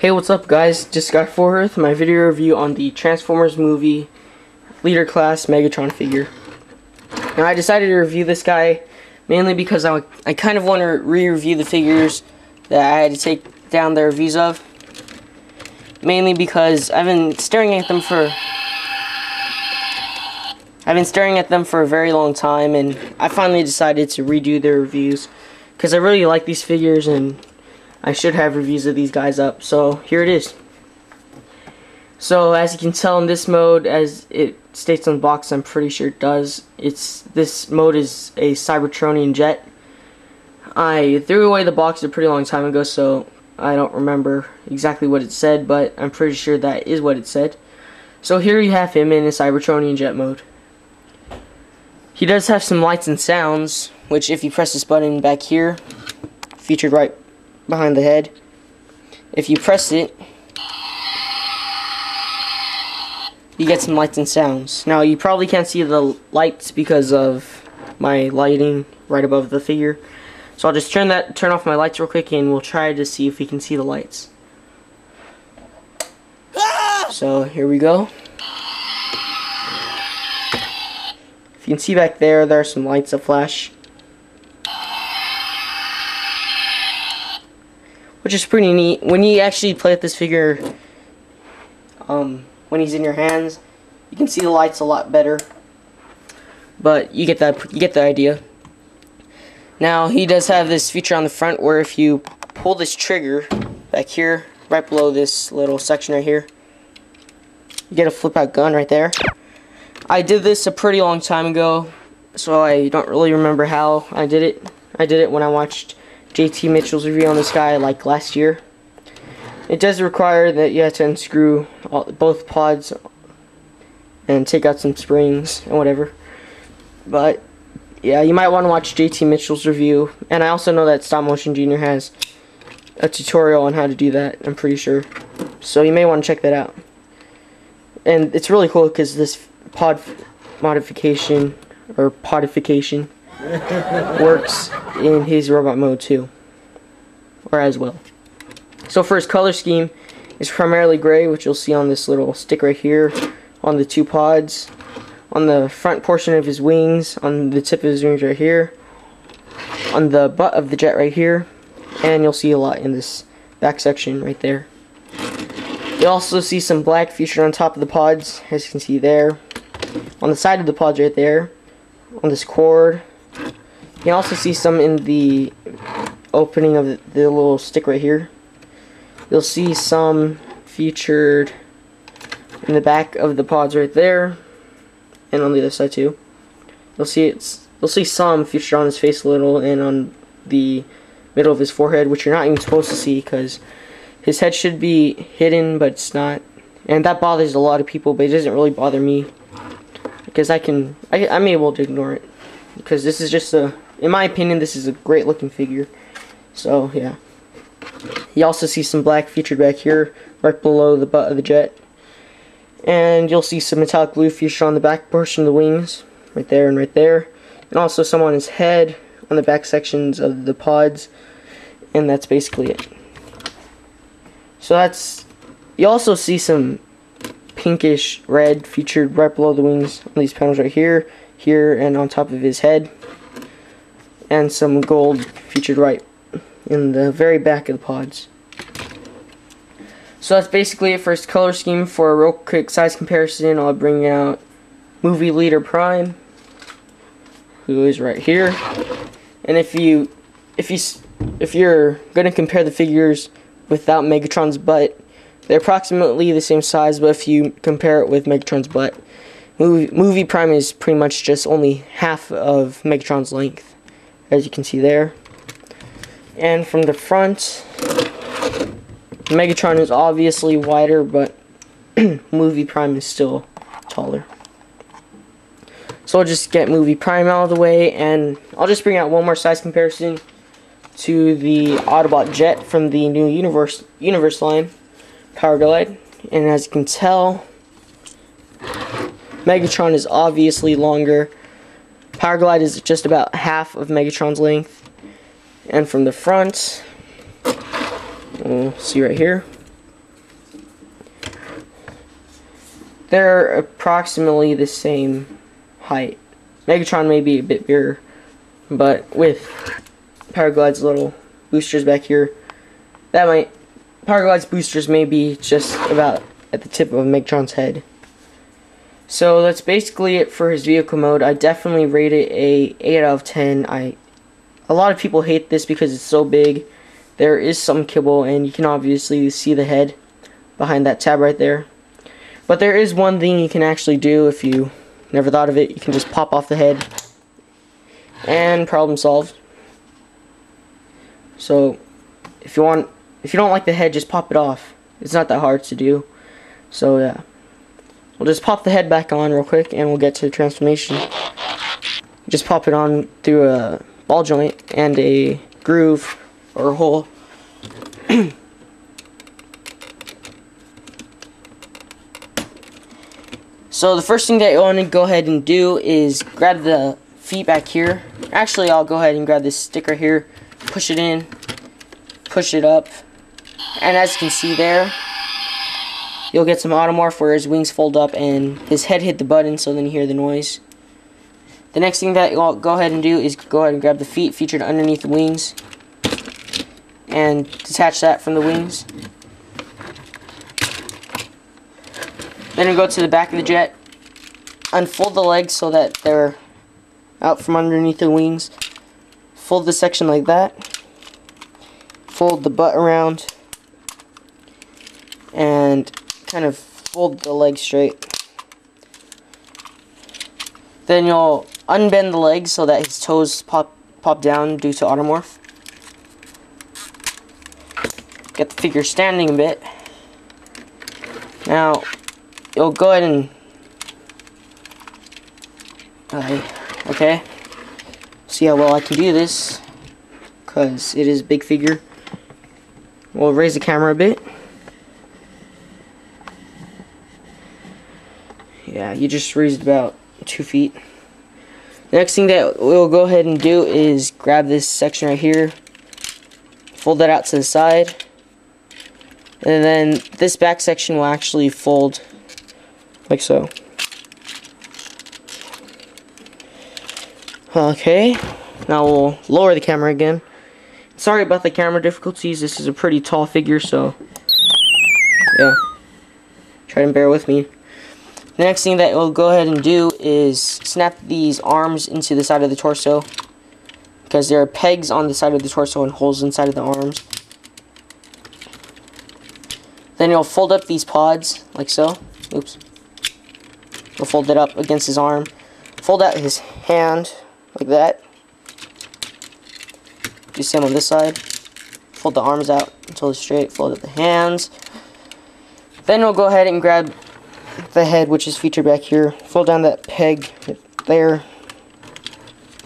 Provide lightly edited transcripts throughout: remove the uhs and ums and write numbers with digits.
Hey, what's up guys? Just got forth my video review on the Transformers movie Leader Class Megatron figure. Now I decided to review this guy mainly because I kind of want to re-review the figures that I had to take down the reviews of. Mainly because I've been staring at them for a very long time, and I finally decided to redo their reviews because I really like these figures and I should have reviews of these guys up. So here it is. So as you can tell in this mode, as it states on the box, I'm pretty sure it does, this mode is a Cybertronian jet. I threw away the box a pretty long time ago, so I don't remember exactly what it said, but I'm pretty sure that is what it said. So here you have him in a Cybertronian jet mode. He does have some lights and sounds, which if you press this button back here, featured right behind the head, if you press it, you get some lights and sounds. Now you probably can't see the lights because of my lighting right above the figure, so I'll just turn off my lights real quick and we'll try to see if we can see the lights. So here we go. If you can see back there, there are some lights that flash, which is pretty neat. When you actually play with this figure, when he's in your hands, you can see the lights a lot better. But you get the idea. Now he does have this feature on the front where if you pull this trigger back here, right below this little section right here, you get a flip out gun right there. I did this a pretty long time ago, so I don't really remember how I did it. I did it when I watched JT Mitchell's review on this guy like last year. It does require that you have to unscrew both pods and take out some springs and whatever. But yeah, you might want to watch JT Mitchell's review. And I also know that Stop Motion Junior has a tutorial on how to do that, I'm pretty sure. So you may want to check that out. And it's really cool because this pod modification or podification works in his robot mode too, or as well. So for his color scheme, it's primarily gray, which you'll see on this little stick right here, on the two pods, on the front portion of his wings, on the tip of his wings right here, on the butt of the jet right here, and you'll see a lot in this back section right there. You'll also see some black featured on top of the pods, as you can see there, on the side of the pods right there, on this cord. You can also see some in the opening of the little stick right here. You'll see some featured in the back of the pods right there, and on the other side too. You'll see some featured on his face a little, and on the middle of his forehead, which you're not even supposed to see because his head should be hidden, but it's not. And that bothers a lot of people, but it doesn't really bother me because I'm able to ignore it. Because this is just in my opinion, this is a great looking figure. So yeah. You also see some black featured back here, right below the butt of the jet. And you'll see some metallic blue featured on the back portion of the wings, right there and right there. And also some on his head, on the back sections of the pods. And that's basically it. So you also see some pinkish red featured right below the wings on these panels right here, and on top of his head, and some gold featured right in the very back of the pods. So that's basically it for his color scheme. For a real quick size comparison, I'll bring out Movie Leader Prime, who is right here. And if you're gonna compare the figures without Megatron's butt, they're approximately the same size, but if you compare it with Megatron's butt, Movie Prime is pretty much just only half of Megatron's length, as you can see there. And from the front, Megatron is obviously wider, but Movie Prime is still taller. So I'll just get Movie Prime out of the way, and I'll just bring out one more size comparison to the Autobot jet from the new Universe line, Power Glide. And as you can tell, Megatron is obviously longer. Power Glide is just about half of Megatron's length. And from the front, we'll see right here, They're approximately the same height. Megatron may be a bit bigger, but with Paraglide's little boosters back here, Paraglide's boosters may be just about at the tip of Megatron's head. So that's basically it for his vehicle mode. I definitely rate it a 8 out of 10. A lot of people hate this because it's so big. There is some kibble, and you can obviously see the head behind that tab right there. But there is one thing you can actually do if you never thought of it. You can just pop off the head, and problem solved. So if you don't like the head, just pop it off. It's not that hard to do. So yeah. We'll just pop the head back on real quick and we'll get to the transformation. Just pop it on through a ball joint and a groove or a hole. So the first thing that you want to go ahead and do is grab the feet back here. Actually, I'll go ahead and grab this stick right here, push it in, push it up, and as you can see there, you'll get some automorph where his wings fold up and his head hit the button, so then you hear the noise. The next thing that you'll go ahead and do is go ahead and grab the feet featured underneath the wings and detach that from the wings. Then you go to the back of the jet, unfold the legs so that they're out from underneath the wings. Fold the section like that. Fold the butt around and kind of fold the legs straight. Then you'll unbend the legs so that his toes pop down due to automorph. Get the figure standing a bit. Now you'll go ahead and okay, see how well I can do this because it is a big figure. We'll raise the camera a bit. Yeah, you just raised about 2 feet. The next thing that we'll go ahead and do is grab this section right here, fold that out to the side, and then this back section will actually fold like so. Okay, now we'll lower the camera again. Sorry about the camera difficulties. This is a pretty tall figure, so yeah, try and bear with me. The next thing that we'll go ahead and do is snap these arms into the side of the torso, because there are pegs on the side of the torso and holes inside of the arms. Then you'll fold up these pods like so. Oops. You'll fold it up against his arm. Fold out his hand like that. Do the same on this side. Fold the arms out until it's straight. Fold up the hands. Then we'll go ahead and grab the head, which is featured back here. Fold down that peg there.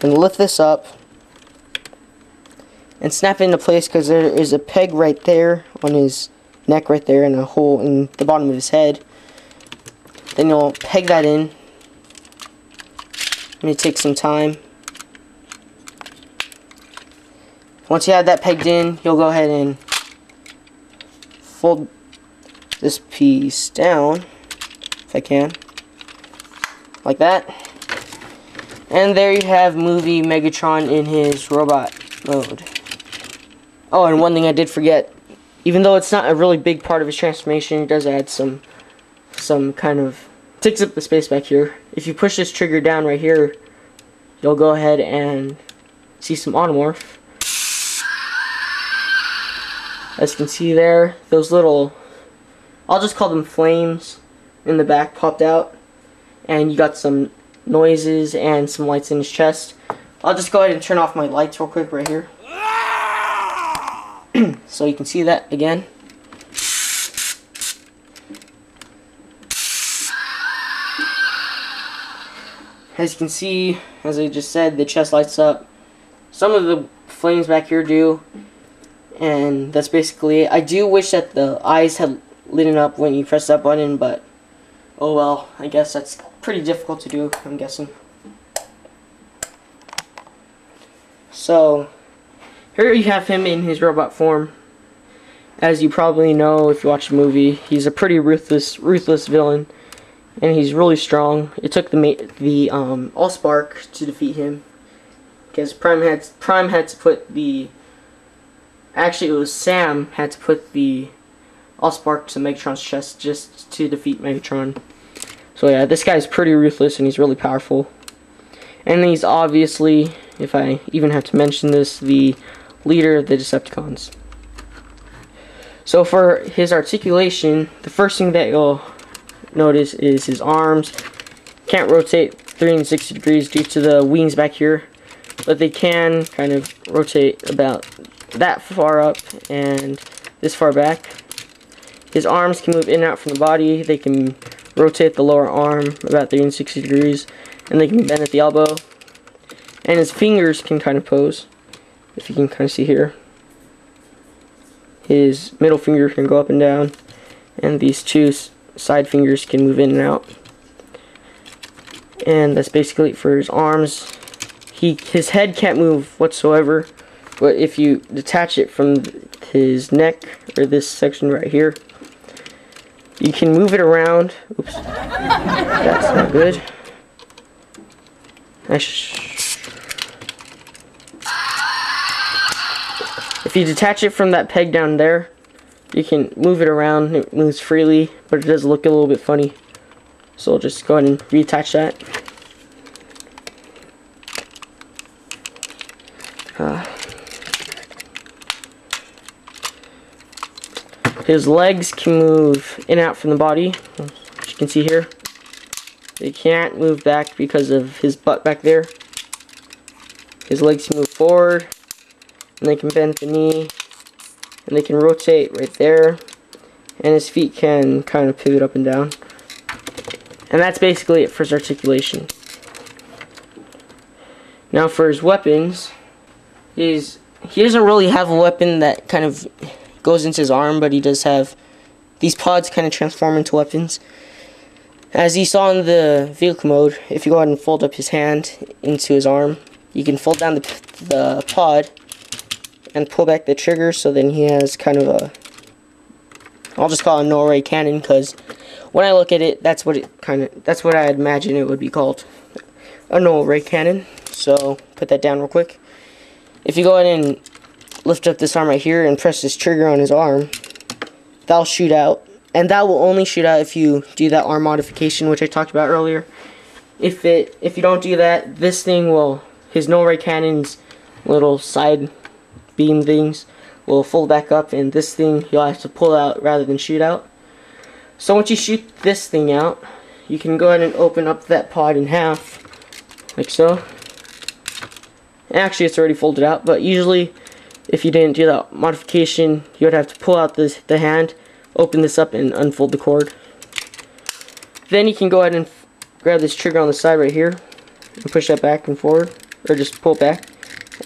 And lift this up. And snap it into place because there is a peg right there on his neck right there and a hole in the bottom of his head. Then you'll peg that in. It may take some time. Once you have that pegged in, you'll go ahead and fold this piece down, if I can, like that. And there you have movie Megatron in his robot mode. Oh, and one thing I did forget, even though it's not a really big part of his transformation, it does add some kind of, takes up the space back here. If you push this trigger down right here, you'll go ahead and see some automorph. As you can see there, those little, I'll just call them flames, in the back popped out. And you got some noises and some lights in his chest. I'll just go ahead and turn off my lights real quick right here. So you can see that again. As you can see, as I just said, the chest lights up. Some of the flames back here do. And that's basically it. I do wish that the eyes had lit up when you press that button, but oh well, I guess that's pretty difficult to do, I'm guessing. So, here you have him in his robot form. As you probably know if you watch the movie, he's a pretty ruthless villain. and he's really strong. It took the Allspark to defeat him, because Prime had to put the, actually it was Sam had to put the Allspark to Megatron's chest just to defeat Megatron. So yeah, this guy's pretty ruthless and he's really powerful. And he's obviously, if I even have to mention this, the leader of the Decepticons. So for his articulation, the first thing that you'll notice is his arms can't rotate 360 degrees due to the wings back here, but they can kind of rotate about that far up and this far back. His arms can move in and out from the body. They can rotate the lower arm about 360 degrees, and they can bend at the elbow. And his fingers can kind of pose, if you can kind of see here. His middle finger can go up and down, and these two side fingers can move in and out. And that's basically it for his arms. His head can't move whatsoever, but if you detach it from his neck, or this section right here, you can move it around. Oops, that's not good. If you detach it from that peg down there, you can move it around. It moves freely, but it does look a little bit funny. So I'll just go ahead and reattach that. His legs can move in and out from the body, as you can see here. They can't move back because of his butt back there. His legs can move forward, and they can bend at the knee, and they can rotate right there, and his feet can kind of pivot up and down. And that's basically it for his articulation. Now for his weapons, he doesn't really have a weapon that kind of goes into his arm, but he does have these pods kind of transform into weapons. As you saw in the vehicle mode, if you go ahead and fold up his hand into his arm, you can fold down the pod and pull back the trigger, so then he has kind of a, I'll just call it a null ray cannon, because when I look at it, that's what I imagine it would be called, a null ray cannon. So put that down real quick. If you go ahead and lift up this arm right here and press this trigger on his arm, that'll shoot out, and that will only shoot out if you do that arm modification, which I talked about earlier. If you don't do that, this thing will, his null ray cannon's little side beam things will fold back up, and this thing you'll have to pull out rather than shoot out. So once you shoot this thing out, you can go ahead and open up that pod in half, like so. And actually it's already folded out, but usually if you didn't do that modification, you would have to pull out the hand, open this up, and unfold the cord. Then you can go ahead and grab this trigger on the side right here and push that back and forward, or just pull it back,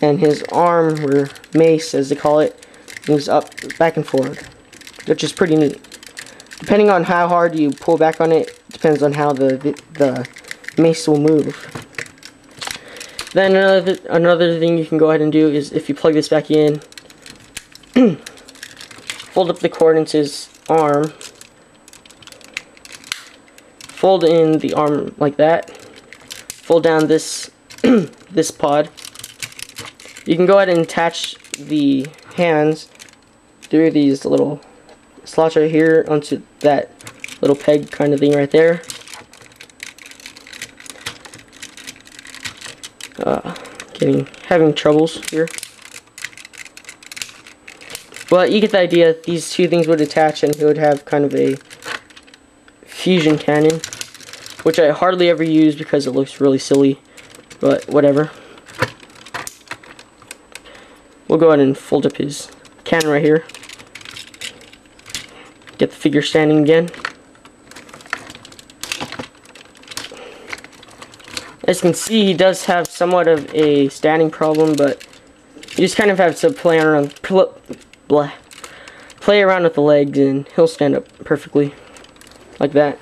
and his arm, or mace as they call it, moves up, back and forward, which is pretty neat. Depending on how hard you pull back on it, depends on how the mace will move. Then another thing you can go ahead and do is, if you plug this back in, fold up the cord into his arm, fold in the arm like that, fold down this this pod. You can go ahead and attach the hands through these little slots right here onto that little peg kind of thing right there. Having troubles here, but you get the idea. These two things would attach, and he would have kind of a fusion cannon, which I hardly ever use because it looks really silly, but whatever. We'll go ahead and fold up his cannon right here. Get the figure standing again. As you can see, he does have somewhat of a standing problem, but you just kind of have to play around with the legs, and he'll stand up perfectly, like that.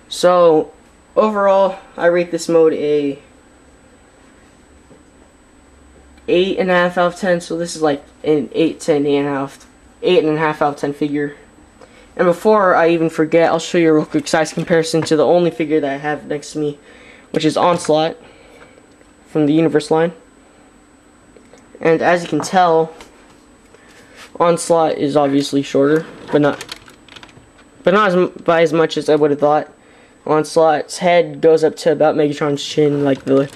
So overall, I rate this mode a 8.5 out of 10. So this is like an 8 to an 8.5 out of 10 figure. And before I even forget, I'll show you a real quick size comparison to the only figure that I have next to me, which is Onslaught from the Universe line. And as you can tell, Onslaught is obviously shorter, but not by as much as I would have thought. Onslaught's head goes up to about Megatron's chin, like the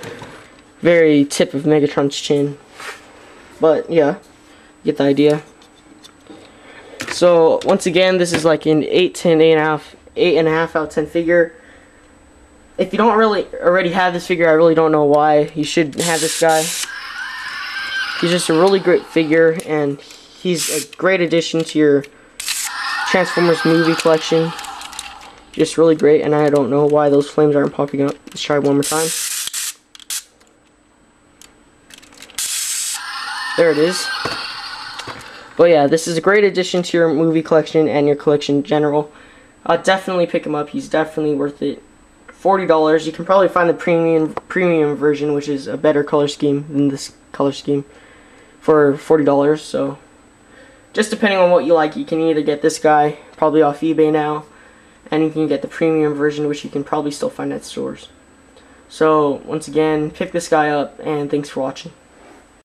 very tip of Megatron's chin. But yeah, you get the idea. So once again, this is like an 8 to an 8.5 out of 10 figure. If you don't really already have this figure, I really don't know why you should have this guy. He's just a really great figure, and he's a great addition to your Transformers movie collection. Just really great, and I don't know why those flames aren't popping up. Let's try one more time. There it is. But yeah, this is a great addition to your movie collection and your collection in general. Definitely pick him up. He's definitely worth it. $40. You can probably find the premium version, which is a better color scheme than this color scheme, for $40. So just depending on what you like, you can either get this guy probably off eBay now, and you can get the premium version, which you can probably still find at stores. So once again, pick this guy up, and thanks for watching.